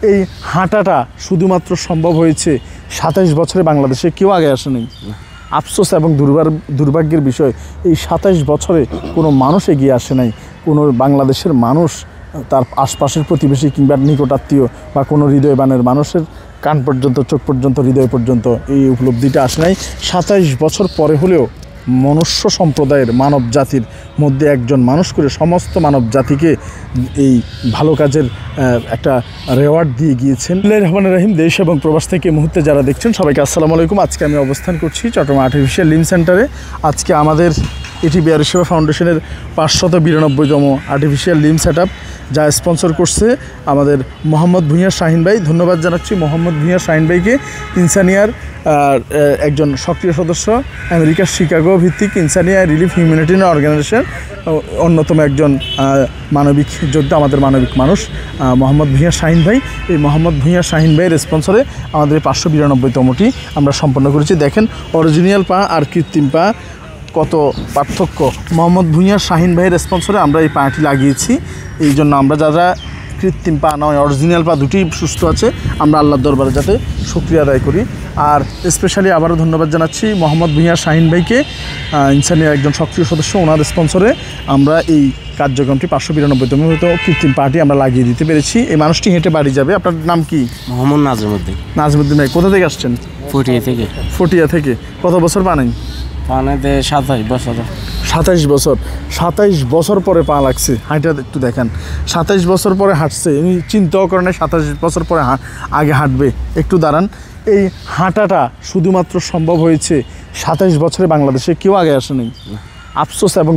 এই হাঁটাটা শুধুমাত্র সম্ভব হয়েছে ২৭ বছরে, বাংলাদেশে কেউ আগে আসেনি। আফসোস এবং দুর্ভাগ্যের বিষয়, এই ২৭ বছরে কোনো মানুষ এগিয়ে আসে নাই। কোনো বাংলাদেশের মানুষ তার আশপাশের প্রতিবেশী কিংবা নিকটাত্মীয় বা কোনো হৃদয়বানের মানুষের কান পর্যন্ত, চোখ পর্যন্ত, হৃদয় পর্যন্ত এই উপলব্ধিটা আসে নাই। ২৭ বছর পরে হলেও মনুষ্য সম্প্রদায়ের, মানব জাতির মধ্যে একজন মানুষ করে সমস্ত মানব জাতিকে এই ভালো কাজের একটা রেওয়ার্ড দিয়ে গিয়েছেন। বিসমিল্লাহির রহমানির রহিম। দেশ এবং প্রবাস থেকে এই মুহূর্তে যারা দেখছেন সবাইকে আসসালামু আলাইকুম। আজকে আমি অবস্থান করছি চট্টগ্রাম আর্টিফিশিয়াল লিম্ব সেন্টারে। আজকে আমাদের এটি বিহারি সেবা ফাউন্ডেশনের ৫৯২তম আর্টিফিশিয়াল লিম্ব সেট আপ, যা স্পন্সর করছে আমাদের মোহাম্মদ ভূঁইয়া শাহিন ভাই। ধন্যবাদ জানাচ্ছি মোহাম্মদ ভূঁইয়া শাহিন ভাইকে। ইনসানিয়ার একজন সক্রিয় সদস্য, আমেরিকার শিকাগো ভিত্তিক ইনসানিয়া রিলিফ হিউম্যানিটেরিয়ান অর্গানাইজেশন অন্যতম একজন মানবিক যোদ্ধা, আমাদের মানবিক মানুষ মোহাম্মদ ভূঁইয়া শাহিন ভাই। এই মোহাম্মদ ভূঁইয়া শাহিন ভাইয়ের স্পন্সরে আমাদের ৫৯২তমটি আমরা সম্পন্ন করেছি। দেখেন অরিজিনাল পা আর কৃত্রিম পা কত পার্থক্য। মোহাম্মদ ভূঁইয়া শাহিন ভাইয়ের স্পন্সরে আমরা এই পাটি লাগিয়েছি। এই জন্য আমরা যারা কৃত্রিম পা নয়, অরিজিনাল পা দুটিই সুস্থ আছে, আমরা আল্লাহর দরবারে যাতে শুকরিয়া আদায় করি। আর স্পেশালি আবারও ধন্যবাদ জানাচ্ছি মোহাম্মদ ভূঁইয়া শাহিন ভাইকে, ইনসানিয়ার একজন সক্রিয় সদস্য। ওনার স্পন্সরে আমরা এই কার্যক্রমটি ৫৯২তম কৃত্রিম পাটি আমরা লাগিয়ে দিতে পেরেছি। এই মানুষটি হেঁটে বাড়ি যাবে। আপনার নাম কি? মোহাম্মদ নাজমুদ্দিন। নাজমুদ্দিন ভাই, কোথা থেকে আসছেন? ফটিয়া থেকে। কত বছর পা নেই? পানেতে ২৭ বছর। ২৭ বছর পরে পা লাগছে। হাঁটা একটু দেখেন, ২৭ বছর পরে হাঁটছে। উনি চিন্তাও করেন ২৭ বছর পরে আগে হাঁটবে। একটু দাঁড়ান। এই হাঁটাটা শুধুমাত্র সম্ভব হয়েছে ২৭ বছরে, বাংলাদেশে কেউ আগে আসেনি। আফসোস এবং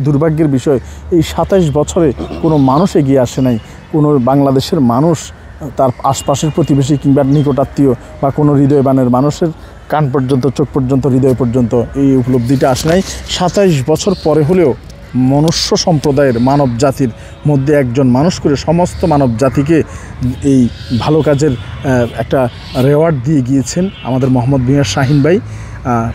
দুর্ভাগ্যের বিষয়, এই ২৭ বছরে কোনো মানুষ এগিয়ে আসে নাই। কোনো বাংলাদেশের মানুষ তার আশপাশের প্রতিবেশী কিংবা নিকটাত্মীয় বা কোনো হৃদয়বানের মানুষের কান পর্যন্ত, চোখ পর্যন্ত, হৃদয় পর্যন্ত এই উপলব্ধিটা আসে নাই। ২৭ বছর পরে হলেও মনুষ্য সম্প্রদায়ের, মানব জাতির মধ্যে একজন মানুষ করে সমস্ত মানব জাতিকে এই ভালো কাজের একটা রেওয়ার্ড দিয়ে গিয়েছেন আমাদের মোহাম্মদ ভূঁইয়া শাহিন ভাই,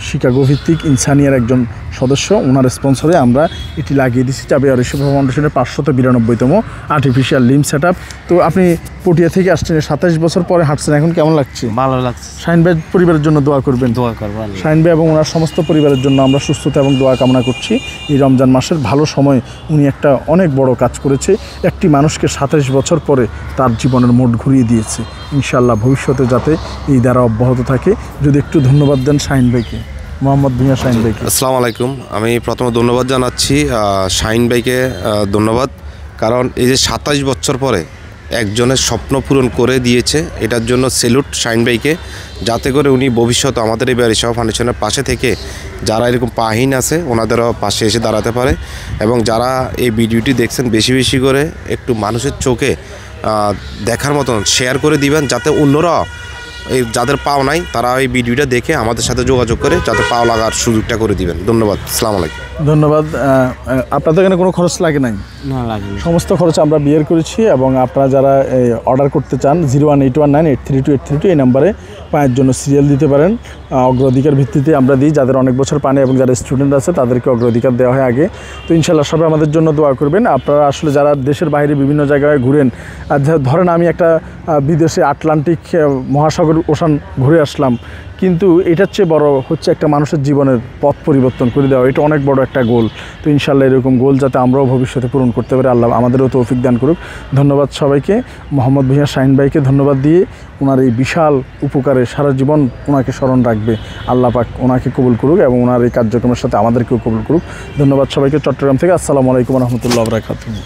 শিকাগো ভিত্তিক ইনসানিয়ার একজন সদস্য। ওনার স্পন্সরে আমরা এটি লাগিয়ে দিচ্ছি বিহারি সেবা ফাউন্ডেশনের ৫৯২তম আর্টিফিশিয়াল লিম্ব সেট আপ। তো আপনি পটিয়া থেকে আসছেন, ২৭ বছর পরে হাঁটছেন, এখন কেমন লাগছে? ভালো লাগছে। শাহিন ভাই পরিবারের জন্য দোয়া করবেন। দোয়া করবো। শাহিন ভাই এবং ওনার সমস্ত পরিবারের জন্য আমরা সুস্থতা এবং দোয়া কামনা করছি। এই রমজান মাসের ভালো সময় উনি একটা অনেক বড় কাজ করেছে। একটি মানুষকে ২৭ বছর পরে তার জীবনের মোড় ঘুরিয়ে দিয়েছে। ইনশাআল্লাহ ভবিষ্যতে যাতে এই দ্বারা অব্যাহত থাকে। যদি একটু ধন্যবাদ দেন শাহিন ভাইকে, মোহাম্মদ ভূঁইয়া শাহিন ভাইকে। আসসালামু আলাইকুম। আমি প্রথমে ধন্যবাদ জানাচ্ছি শাহিন ভাইকে। ধন্যবাদ, কারণ এই যে ২৭ বছর পরে একজনের স্বপ্ন পূরণ করে দিয়েছে, এটার জন্য সেলুট শাহিন ভাইকে। যাতে করে উনি ভবিষ্যতে আমাদের এই বিহারি সেবা ফাউন্ডেশনের পাশে থেকে যারা এরকম পাহীন আছে ওনাদেরও পাশে এসে দাঁড়াতে পারে। এবং যারা এই ভিডিওটি দেখছেন বেশি বেশি করে একটু মানুষের চোখে দেখার মতন শেয়ার করে দিবেন, যাতে অন্যরা এই যাদের পাও নাই তারা এই ভিডিওটা দেখে আমাদের সাথে যোগাযোগ করে যাতে পাও লাগার সুযোগটা করে দিবেন। ধন্যবাদ। আসসালামু আলাইকুম। ধন্যবাদ। আপনাদের এখানে কোনো খরচ লাগে নাই? না, লাগে। সমস্ত খরচ আমরা বিয়ার করেছি। এবং আপনারা যারা অর্ডার করতে চান 01819832832 এই নাম্বারে পায়ের জন্য সিরিয়াল দিতে পারেন। অগ্রাধিকার ভিত্তিতে আমরা দিই। যাদের অনেক বছর পানি এবং যারা স্টুডেন্ট আছে তাদেরকে অগ্রাধিকার দেওয়া হয় আগে। তো ইনশাআল্লাহ সবাই আমাদের জন্য দোয়া করবেন। আপনারা আসলে যারা দেশের বাইরে বিভিন্ন জায়গায় ঘুরেন, ধরেন আমি একটা বিদেশে আটলান্টিক মহাসাগর ওশান ঘুরে আসলাম, কিন্তু এটার চেয়ে বড় হচ্ছে একটা মানুষের জীবনের পথ পরিবর্তন করে দেওয়া। এটা অনেক বড় একটা গোল। তো ইনশাআল্লাহ এরকম গোল যাতে আমরাও ভবিষ্যতে পূরণ করতে পারি, আল্লাহ আমাদেরও তৌফিক দান করুক। ধন্যবাদ সবাইকে। মোহাম্মদ ভূঁইয়া শাহিন ভাইকে ধন্যবাদ দিয়ে ওনার এই বিশাল উপকারে সারা জীবন ওনাকে স্মরণ রাখবে। আল্লাহ পাক ওনাকে কবুল করুক এবং ওনার এই কার্যক্রমের সাথে আমাদেরকেও কবুল করুক। ধন্যবাদ সবাইকে। চট্টগ্রাম থেকে আসসালামু আলাইকুম রহমতুল্লাহ বারাকাতুহু।